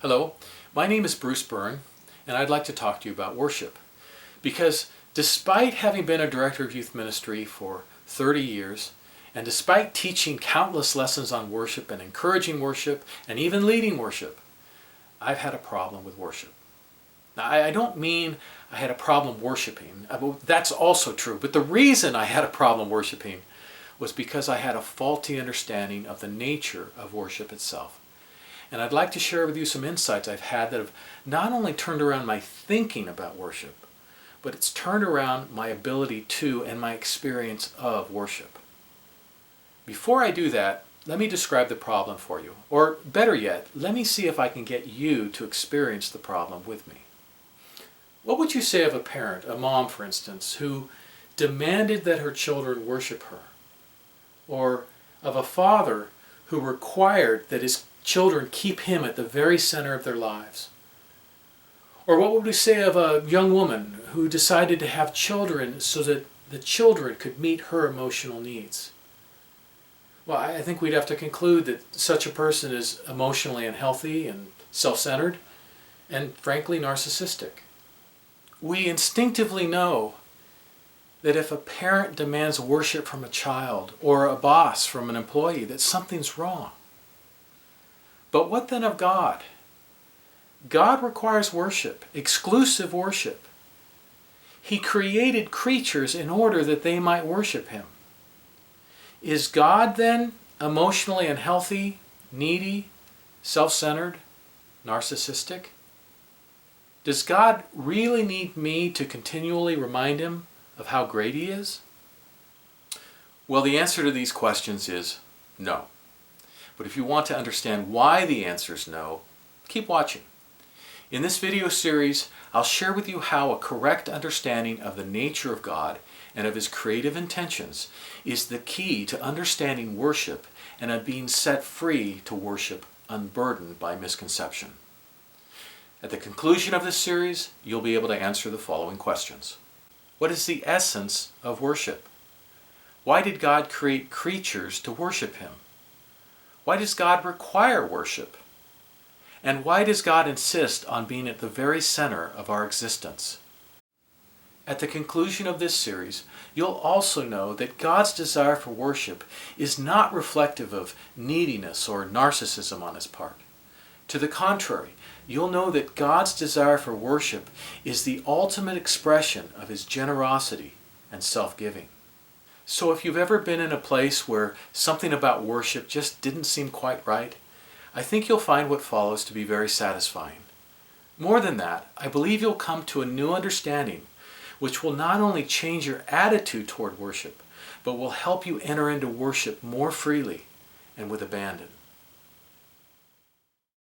Hello, my name is Bruce Byrne, and I'd like to talk to you about worship. Because despite having been a director of youth ministry for 30 years, and despite teaching countless lessons on worship and encouraging worship and even leading worship, I've had a problem with worship. Now, I don't mean I had a problem worshiping. That's also true. But the reason I had a problem worshiping was because I had a faulty understanding of the nature of worship itself. And I'd like to share with you some insights I've had that have not only turned around my thinking about worship, but it's turned around my ability to and my experience of worship. Before I do that, let me describe the problem for you. Or better yet, let me see if I can get you to experience the problem with me. What would you say of a parent, a mom for instance, who demanded that her children worship her? Or of a father who required that his children keep him at the very center of their lives? Or what would we say of a young woman who decided to have children so that the children could meet her emotional needs? Well, I think we'd have to conclude that such a person is emotionally unhealthy and self-centered and frankly narcissistic. We instinctively know that if a parent demands worship from a child or a boss from an employee, that something's wrong. But what then of God? God requires worship, exclusive worship. He created creatures in order that they might worship Him. Is God then emotionally unhealthy, needy, self-centered, narcissistic? Does God really need me to continually remind Him of how great He is? Well, the answer to these questions is no. But if you want to understand why the answer is no, keep watching. In this video series, I'll share with you how a correct understanding of the nature of God and of His creative intentions is the key to understanding worship and of being set free to worship unburdened by misconception. At the conclusion of this series, you'll be able to answer the following questions. What is the essence of worship? Why did God create creatures to worship Him? Why does God require worship? And why does God insist on being at the very center of our existence? At the conclusion of this series, you'll also know that God's desire for worship is not reflective of neediness or narcissism on His part. To the contrary, you'll know that God's desire for worship is the ultimate expression of His generosity and self-giving. So if you've ever been in a place where something about worship just didn't seem quite right, I think you'll find what follows to be very satisfying. More than that, I believe you'll come to a new understanding which will not only change your attitude toward worship, but will help you enter into worship more freely and with abandon.